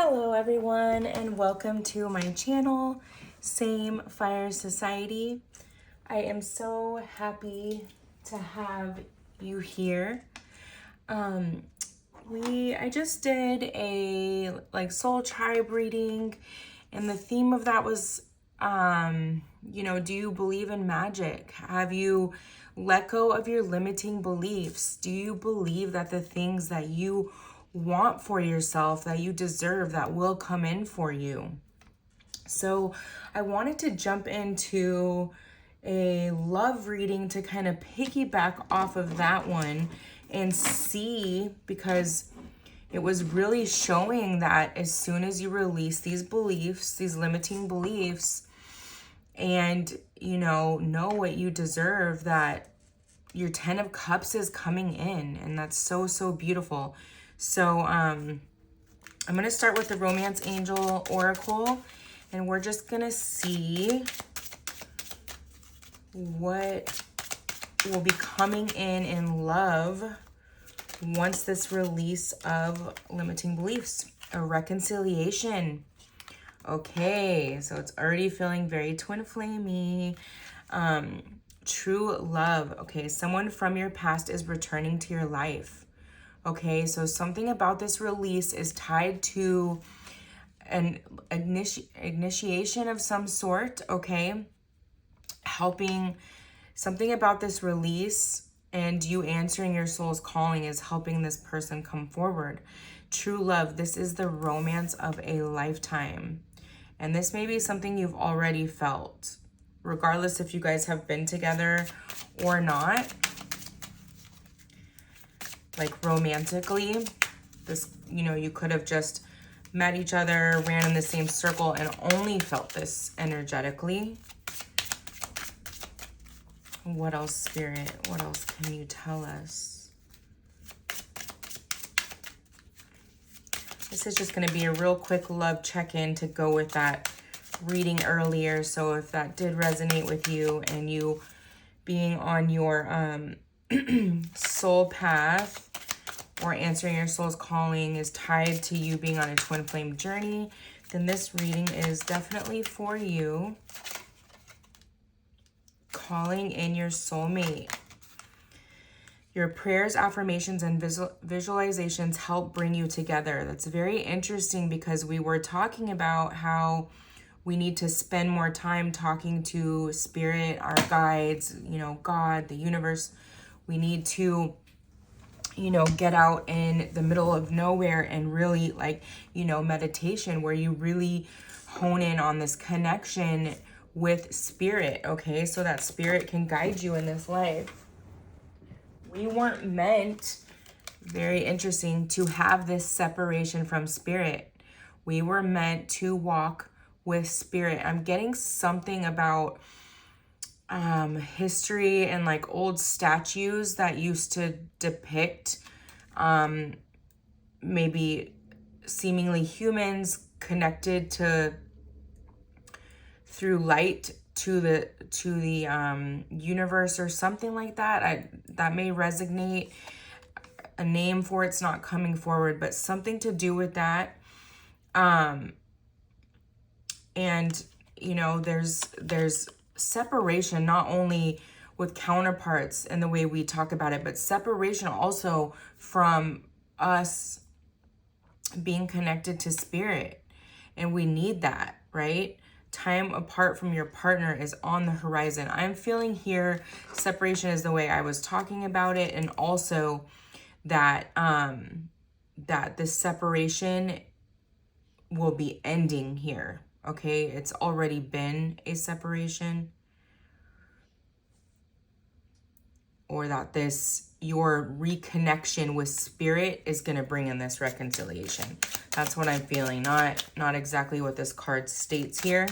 Hello everyone and welcome to my channel, Same Fire Society. I am so happy to have you here. I just did a soul tribe reading, and the theme of that was do you believe in magic? Have you let go of your limiting beliefs? Do you believe that the things that you want for yourself, that you deserve, that will come in for you? So I wanted to jump into a love reading to kind of piggyback off of that one and see, because it was really showing that as soon as you release these beliefs, these limiting beliefs, and know what you deserve, that your 10 of Cups is coming in, and that's so beautiful. So I'm going to start with the Romance Angel Oracle, and we're just going to see what will be coming in love once this release of limiting beliefs. A reconciliation. Okay, so it's already feeling very twin flamey. True love. Okay, someone from your past is returning to your life. Okay, so something about this release is tied to an initiation of some sort, okay? Something about this release and you answering your soul's calling is helping this person come forward. True love, this is the romance of a lifetime. And this may be something you've already felt, regardless if you guys have been together or not. Like romantically, this, you could have just met each other, ran in the same circle, and only felt this energetically. What else, Spirit? What else can you tell us? This is just going to be a real quick love check-in to go with that reading earlier. So if that did resonate with you and you being on your soul path or answering your soul's calling is tied to you being on a twin flame journey, then this reading is definitely for you. Calling in your soulmate. Your prayers, affirmations, and visualizations help bring you together. That's very interesting because we were talking about how we need to spend more time talking to Spirit, our guides, God, the universe. We need to, get out in the middle of nowhere and really meditation, where you really hone in on this connection with Spirit, okay? So that Spirit can guide you in this life. We weren't meant, very interesting, to have this separation from Spirit. We were meant to walk with Spirit. I'm getting something about history and old statues that used to depict maybe seemingly humans connected through light to the universe or something like that. That may resonate. A name for it's not coming forward, but something to do with that. And there's separation, not only with counterparts and the way we talk about it, but separation also from us being connected to Spirit. And we need that, right? Time apart from your partner is on the horizon. I'm feeling here separation is the way I was talking about it, and also that that this separation will be ending here. Okay, it's already been a separation, or that your reconnection with Spirit is going to bring in this reconciliation. That's what I'm feeling, not exactly what this card states here,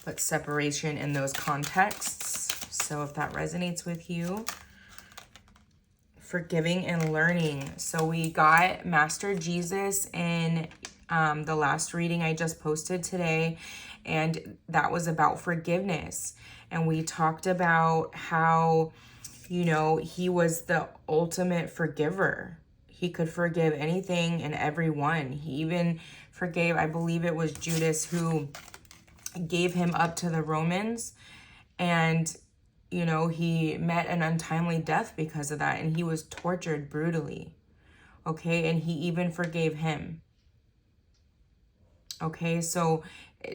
but separation in those contexts. So if that resonates with you, forgiving and learning. So we got Master Jesus in the last reading I just posted today, and that was about forgiveness. And we talked about how, he was the ultimate forgiver. he could forgive anything and everyone. He even forgave, I believe it was Judas, who gave him up to the Romans. And, you know, he met an untimely death because of that. And he was tortured brutally. Okay, and he even forgave him. Okay, so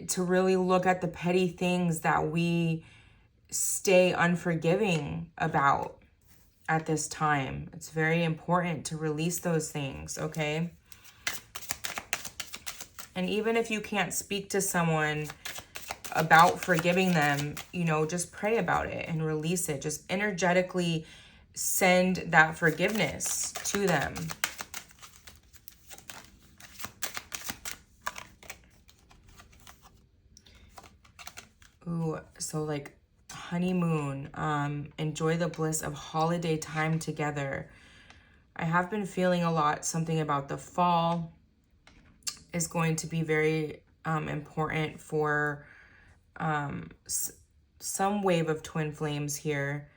to really look at the petty things that we stay unforgiving about at this time. It's very important to release those things, okay? And even if you can't speak to someone about forgiving them, you know, just pray about it and release it. Just energetically send that forgiveness to them. Ooh, so like honeymoon, enjoy the bliss of holiday time together. I have been feeling a lot, something about the fall is going to be very important for some wave of twin flames here.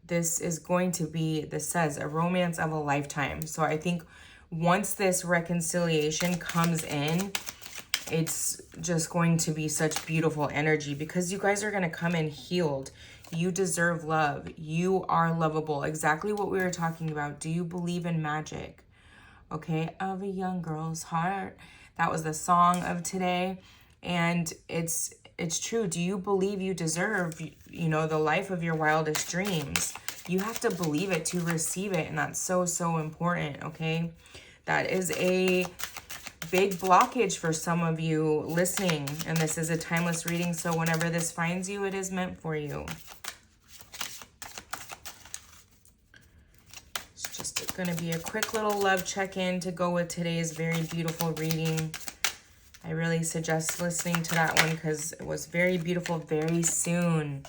This is going to be, this says, a romance of a lifetime. So I think once this reconciliation comes in, it's just going to be such beautiful energy because you guys are going to come in healed. You deserve love. You are lovable. Exactly what we were talking about. Do you believe in magic? Okay, of a young girl's heart. That was the song of today. And it's true. Do you believe you deserve, you know, the life of your wildest dreams? You have to believe it to receive it. And that's so, so important. Okay, that is a big blockage for some of you listening, and this is a timeless reading, so whenever this finds you, it is meant for you. It's just going to be a quick little love check-in to go with today's very beautiful reading. I really suggest listening to that one because it was very beautiful very soon.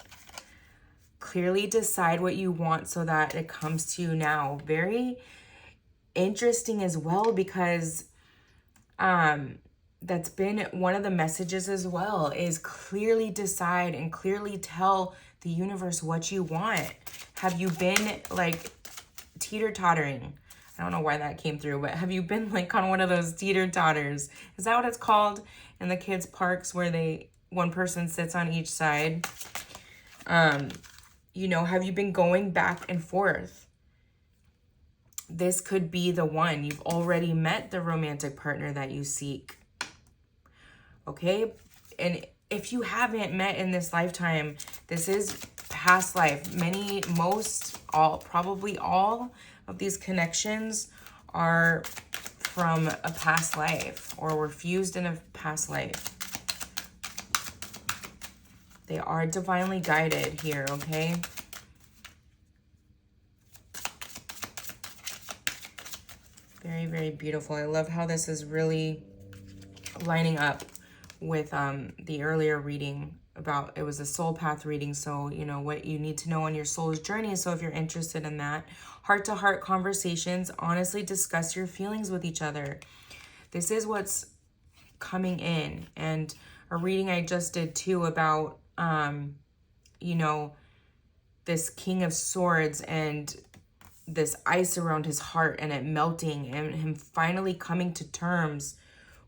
Clearly decide what you want so that it comes to you now. Very interesting as well because that's been one of the messages as well, is clearly decide and clearly tell the universe what you want. Have you been like teeter-tottering? I don't know why that came through, but have you been like on one of those teeter-totters? Is that what it's called in the kids' parks where one person sits on each side? You know, have you been going back and forth? This could be the one. You've already met the romantic partner that you seek. Okay? And if you haven't met in this lifetime, this is past life. Probably all of these connections are from a past life or were fused in a past life. They are divinely guided here, okay? Very, very beautiful. I love how this is really lining up with the earlier reading about, it was a soul path reading. So, you know, what you need to know on your soul's journey. So if you're interested in that, heart-to-heart conversations, honestly discuss your feelings with each other. This is what's coming in. And a reading I just did too about, you know, this King of Swords and this ice around his heart and it melting and him finally coming to terms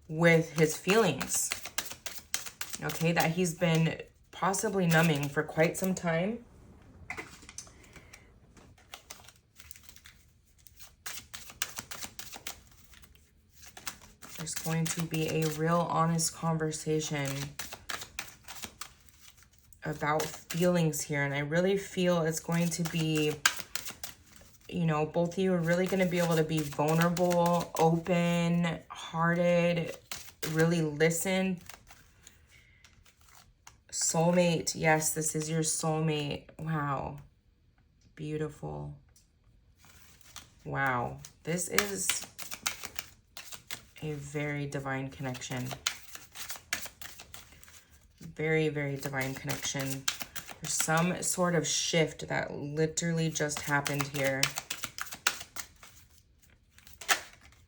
with his feelings. Okay, that he's been possibly numbing for quite some time. There's going to be a real honest conversation about feelings here. And I really feel it's going to be, you know, both of you are really going to be able to be vulnerable, open-hearted, really listen. Soulmate. Yes, this is your soulmate. Wow. Beautiful. Wow. This is a very divine connection. Very, very divine connection. There's some sort of shift that literally just happened here.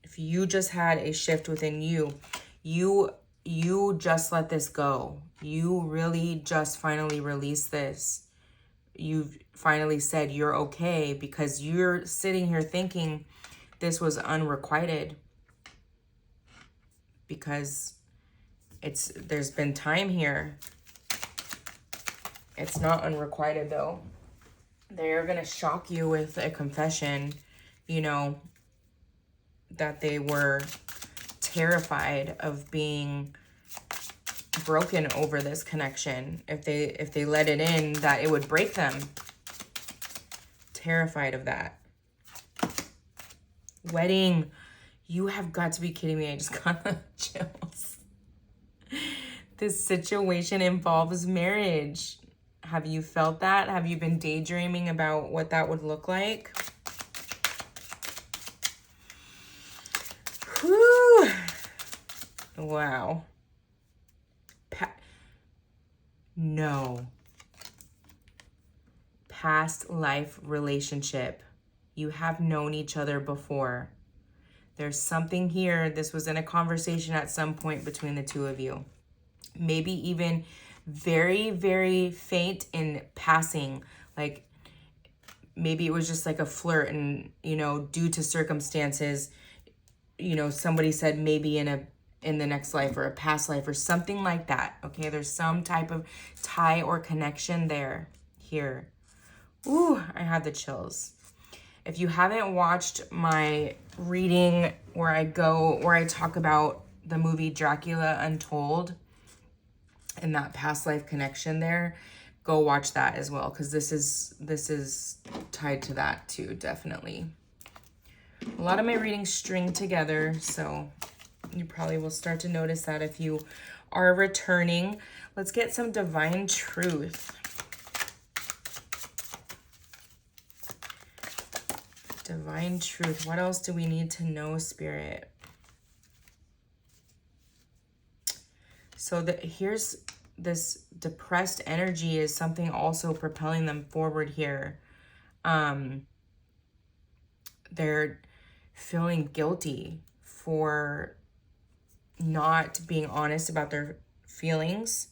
If you just had a shift within you, you just let this go. You really just finally release this. you've finally said you're okay, because you're sitting here thinking this was unrequited, because there's been time here. It's not unrequited though. They're going to shock you with a confession, you know, that they were terrified of being broken over this connection. If they let it in, that it would break them. Terrified of that. Wedding. You have got to be kidding me. I just got the chills. This situation involves marriage. Have you felt that? Have you been daydreaming about what that would look like? Whew. Wow. No. Past life relationship. You have known each other before. There's something here. This was in a conversation at some point between the two of you. Maybe even very, very faint in passing. Like maybe it was just like a flirt, and, you know, due to circumstances, you know, somebody said maybe in the next life or a past life or something like that. Okay, there's some type of tie or connection there, here. Ooh, I had the chills. If you haven't watched my reading where I talk about the movie Dracula Untold and that past life connection there, go watch that as well, because this is tied to that too, definitely. A lot of my readings string together, so you probably will start to notice that if you are returning. Let's get some divine truth. Divine truth. What else do we need to know, Spirit? So here's this depressed energy is something also propelling them forward here. They're feeling guilty for not being honest about their feelings.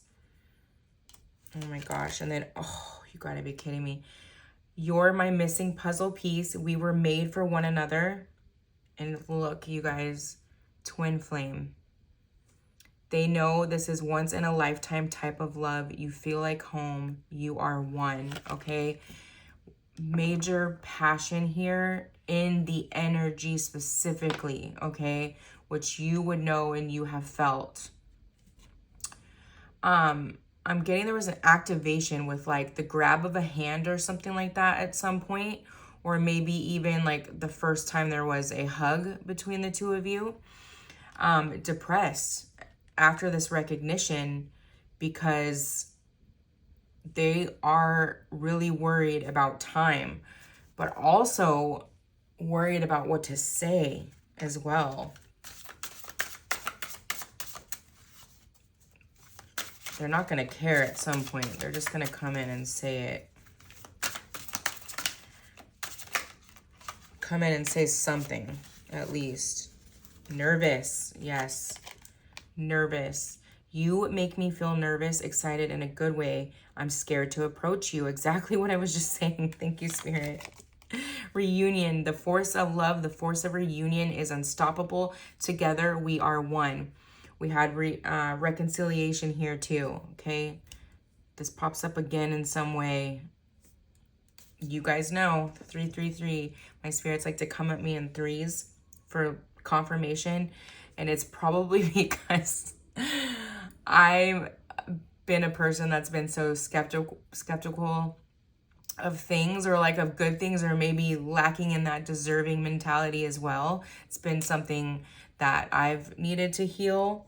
Oh my gosh. And then, oh, you gotta be kidding me. You're my missing puzzle piece. We were made for one another. And look, you guys, twin flame. They know this is once in a lifetime type of love. You feel like home. You are one, okay? Major passion here in the energy specifically, okay? Which you would know and you have felt. I'm getting there was an activation with like the grab of a hand or something like that at some point, or maybe even like the first time there was a hug between the two of you. Depressed after this recognition, because they are really worried about time, but also worried about what to say as well. They're not going to care at some point. They're just going to come in and say it. Come in and say something, at least. Nervous. Yes. Nervous. You make me feel nervous, excited in a good way. I'm scared to approach you. Exactly what I was just saying. Thank you, Spirit. Reunion. The force of love, the force of reunion is unstoppable. Together, we are one. We had reconciliation here too, okay? This pops up again in some way. You guys know, 333. My spirits like to come at me in threes for confirmation. And it's probably because I've been a person that's been so skeptical of things, or like of good things, or maybe lacking in that deserving mentality as well. It's been something that I've needed to heal.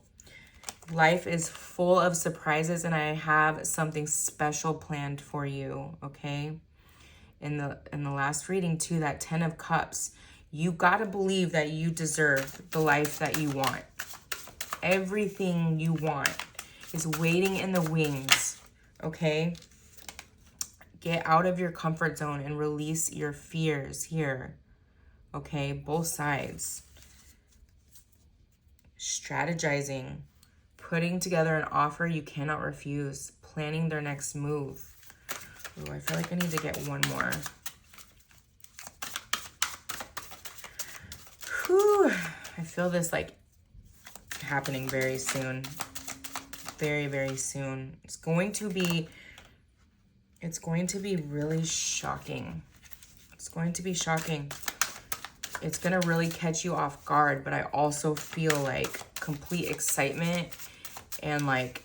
Life is full of surprises, and I have something special planned for you, okay? In the last reading too, that 10 of Cups, you got to believe that you deserve the life that you want. Everything you want is waiting in the wings, okay? Get out of your comfort zone and release your fears here, okay? Both sides. Strategizing, putting together an offer you cannot refuse, planning their next move. Ooh, I feel like I need to get one more. Whew. I feel this like happening very soon. Very, very soon. It's going to be really shocking. It's going to be shocking. It's going to really catch you off guard, but I also feel like complete excitement and like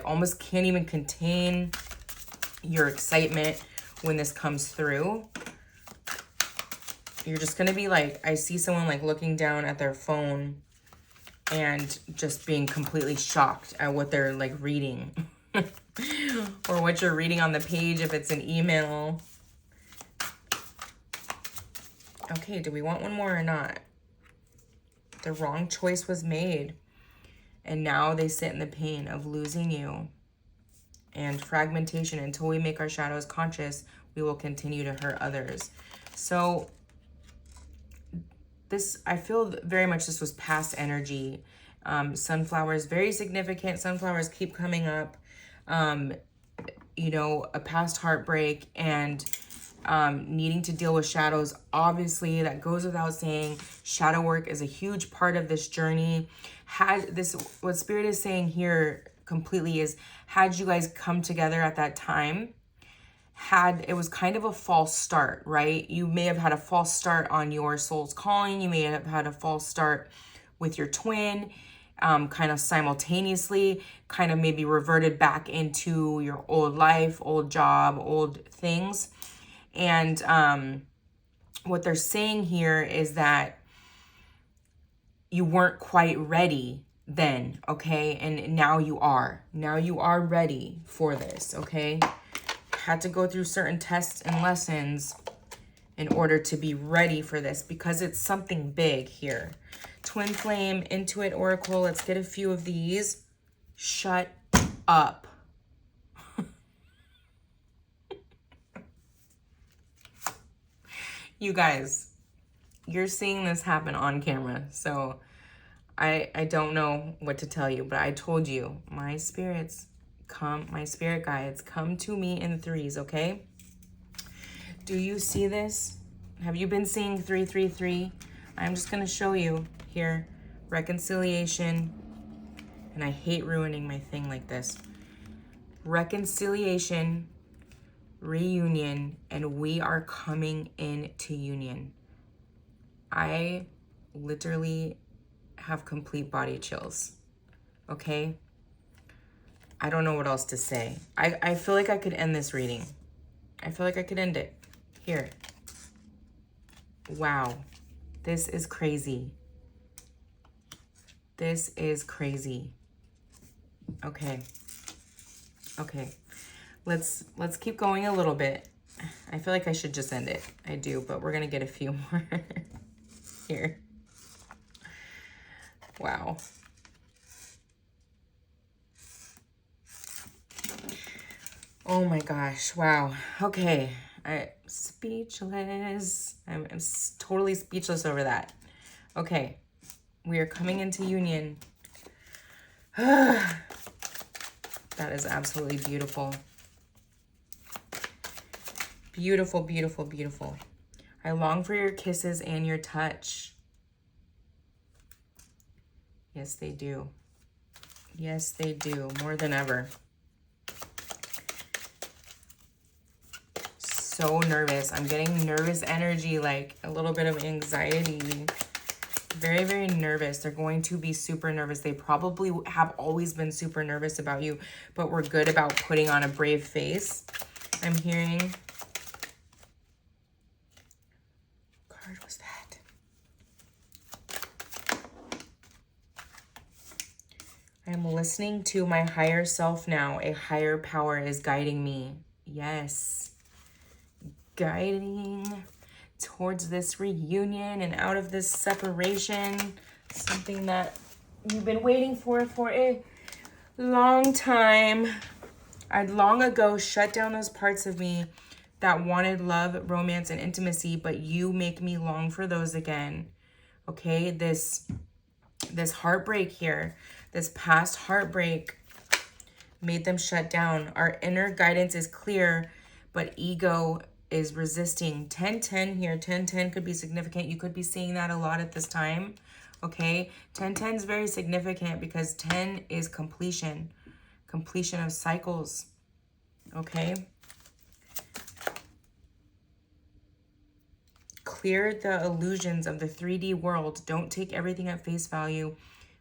almost can't even contain your excitement when this comes through. You're just going to be like, I see someone like looking down at their phone and just being completely shocked at what they're like reading or what you're reading on the page if it's an email. Okay, do we want one more or not? The wrong choice was made, and now they sit in the pain of losing you and fragmentation. Until we make our shadows conscious, we will continue to hurt others. So this, I feel very much this was past energy. Sunflowers, very significant. Sunflowers keep coming up. You know, a past heartbreak and needing to deal with shadows. Obviously, that goes without saying. Shadow work is a huge part of this journey. What Spirit is saying here completely is, had you guys come together at that time, it was kind of a false start, right? You may have had a false start on your soul's calling. You may have had a false start with your twin, kind of simultaneously, kind of maybe reverted back into your old life, old job, old things. And what they're saying here is that you weren't quite ready then, okay? And now you are. Now you are ready for this, okay? Had to go through certain tests and lessons in order to be ready for this, because it's something big here. Twin Flame, Intuit Oracle, let's get a few of these. Shut up. You guys, you're seeing this happen on camera, so I don't know what to tell you, but I told you, my spirit guides come to me in threes, okay? Do you see this? Have you been seeing 333? I'm just gonna show you here. Reconciliation, and I hate ruining my thing like this. Reconciliation, reunion, and we are coming into union. I literally have complete body chills, okay? I don't know what else to say. I feel like I could end this reading. I feel like I could end it here. Wow, this is crazy. This is crazy. Okay, let's keep going a little bit. I feel like I should just end it. I do, but we're gonna get a few more here. Wow. Oh my gosh, wow. Okay, speechless. I'm totally speechless over that. Okay, we are coming into union. That is absolutely beautiful. Beautiful, beautiful, beautiful. I long for your kisses and your touch. Yes, they do. Yes, they do, more than ever. So nervous. I'm getting nervous energy, like a little bit of anxiety. Very, very nervous. They're going to be super nervous. They probably have always been super nervous about you, but we're good about putting on a brave face. I'm hearing. What card was that? I'm listening to my higher self now. A higher power is guiding me. Yes. Guiding towards this reunion and out of this separation. Something that you've been waiting for a long time. I'd long ago shut down those parts of me that wanted love, romance, and intimacy, but you make me long for those again. Okay, this heartbreak here, this past heartbreak made them shut down. Our inner guidance is clear, but ego is resisting. 10-10 here. 10-10 could be significant. You could be seeing that a lot at this time. Okay, 10-10 is very significant because 10 is completion of cycles. Okay, clear the illusions of the 3D world. Don't take everything at face value.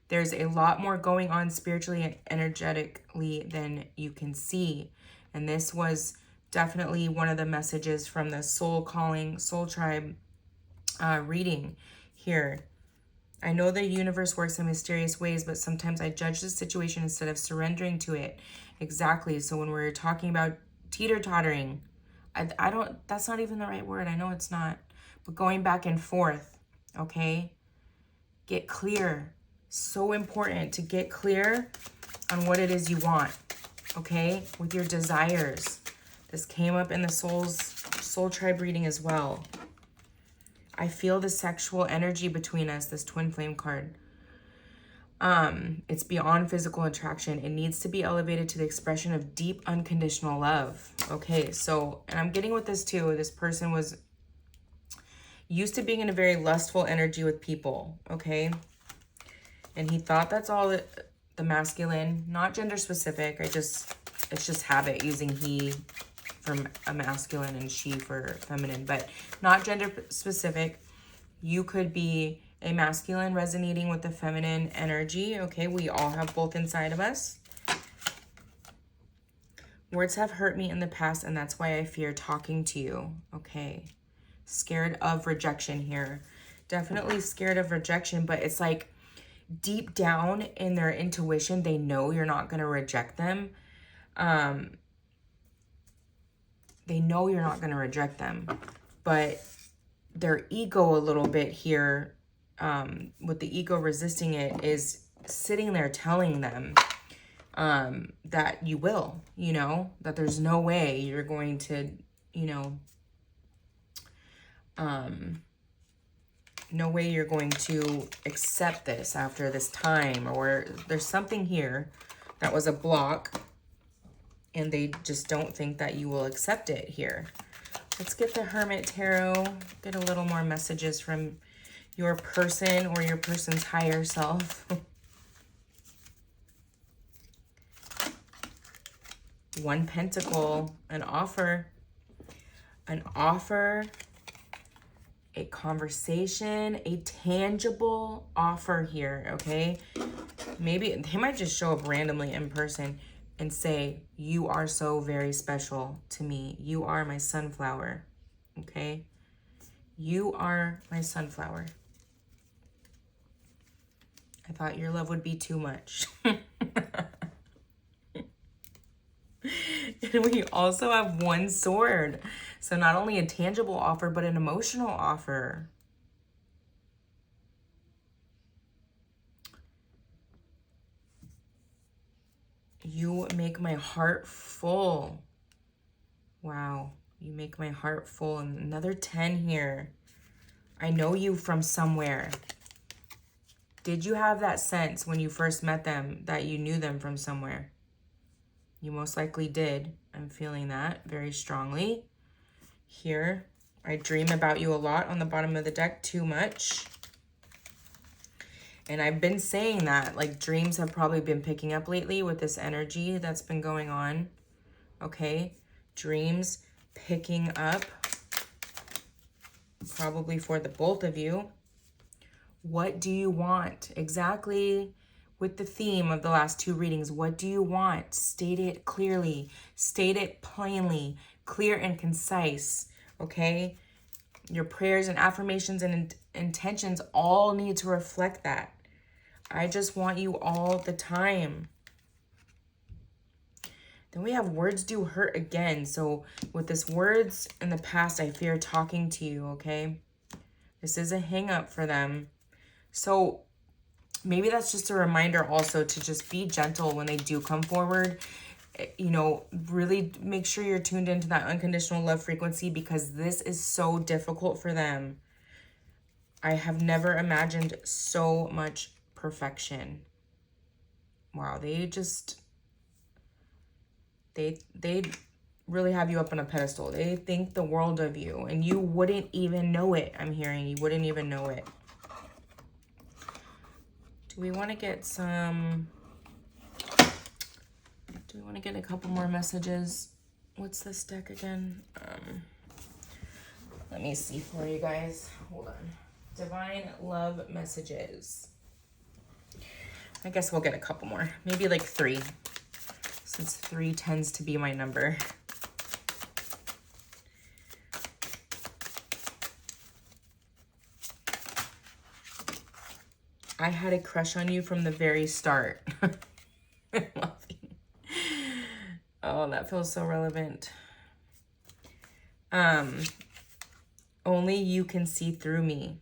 There's a lot more going on spiritually and energetically than you can see. And this was definitely one of the messages from the Soul Calling, Soul Tribe reading here. I know the universe works in mysterious ways, but sometimes I judge the situation instead of surrendering to it. Exactly. So when we're talking about teeter-tottering, I don't, that's not even the right word. I know it's not. But going back and forth, okay? Get clear. So important to get clear on what it is you want, okay? With your desires. This came up in the Soul Tribe reading as well. I feel the sexual energy between us, this twin flame card. It's beyond physical attraction. It needs to be elevated to the expression of deep, unconditional love. Okay, so, and I'm getting with this too. This person was used to being in a very lustful energy with people, okay? And he thought that's all the masculine, not gender specific. It's just habit using he for a masculine and she for feminine, but not gender specific. You could be a masculine resonating with the feminine energy, okay? We all have both inside of us. Words have hurt me in the past, and that's why I fear talking to you, okay? Scared of rejection here. Definitely scared of rejection, but it's like deep down in their intuition, they know you're not going to reject them. They know you're not going to reject them, but their ego a little bit here, with the ego resisting it, is sitting there telling them that you will, you know, that there's no way you're going to, you know, no way you're going to accept this after this time, or there's something here that was a block and they just don't think that you will accept it here. Let's get the Hermit Tarot, get a little more messages from your person or your person's higher self. One Pentacle, an offer, a conversation, a tangible offer here, okay? Maybe they might just show up randomly in person and say, you are so very special to me. You are my sunflower, okay? You are my sunflower. I thought your love would be too much. And we also have one sword. So not only a tangible offer, but an emotional offer. You make my heart full. Wow. You make my heart full. And another 10 here. I know you from somewhere. Did you have that sense when you first met them that you knew them from somewhere? You most likely did. I'm feeling that very strongly. Here, I dream about you a lot on the bottom of the deck, too much. And I've been saying that, like dreams have probably been picking up lately with this energy that's been going on. Okay, dreams picking up, probably for the both of you. What do you want? Exactly with the theme of the last two readings. What do you want? State it clearly. State it plainly. Clear and concise. Okay? Your prayers and affirmations and intentions all need to reflect that. I just want you all the time. Then we have words do hurt again. So with this words in the past, I fear talking to you, okay? This is a hang up for them. So maybe that's just a reminder also to just be gentle when they do come forward. You know, really make sure you're tuned into that unconditional love frequency, because this is so difficult for them. I have never imagined so much perfection. Wow, they just, they really have you up on a pedestal. They think the world of you, and you wouldn't even know it. I'm hearing you wouldn't even know it. Do we want to get some... Do we want to get a couple more messages? What's this deck again? Let me see for you guys. Hold on. Divine love messages. I guess we'll get a couple more. Maybe like 3. Since 3 tends to be my number. I had a crush on you from the very start. I'm laughing. Oh, that feels so relevant. Only you can see through me,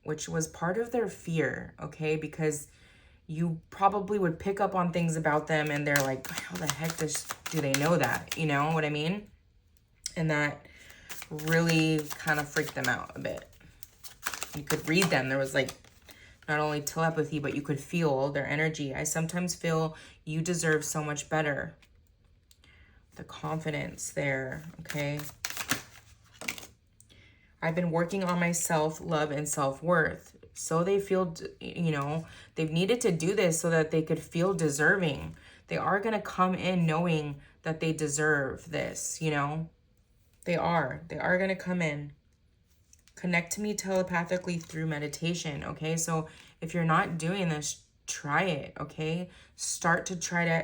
which was part of their fear, okay? Because you probably would pick up on things about them and they're like, how the heck do they know that? You know what I mean? And that really kind of freaked them out a bit. You could read them. There was like not only telepathy, but you could feel their energy. I sometimes feel you deserve so much better. The confidence there, okay? I've been working on my self-love and self-worth. So they feel, you know, they've needed to do this so that they could feel deserving. They are going to come in knowing that they deserve this, you know? They are going to come in. Connect to me telepathically through meditation, okay? So if you're not doing this, try it, okay? Start to try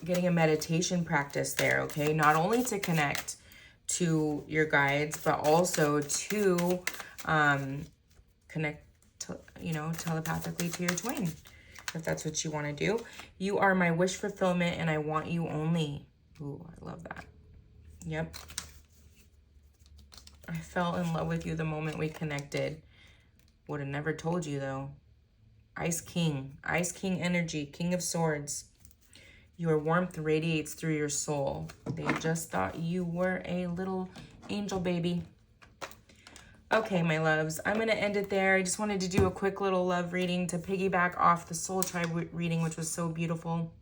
getting a meditation practice there, okay? Not only to connect to your guides, but also to connect, you know, telepathically to your twin, if that's what you want to do. You are my wish fulfillment, and I want you only. Ooh, I love that. Yep. I fell in love with you the moment we connected. Would have never told you, though. Ice King energy, King of Swords. Your warmth radiates through your soul. They just thought you were a little angel baby. Okay, my loves, I'm going to end it there. I just wanted to do a quick little love reading to piggyback off the Soul Tribe reading, which was so beautiful.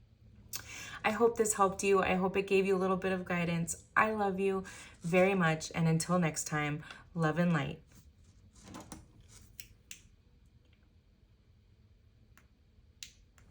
I hope this helped you. I hope it gave you a little bit of guidance. I love you very much. And until next time, love and light.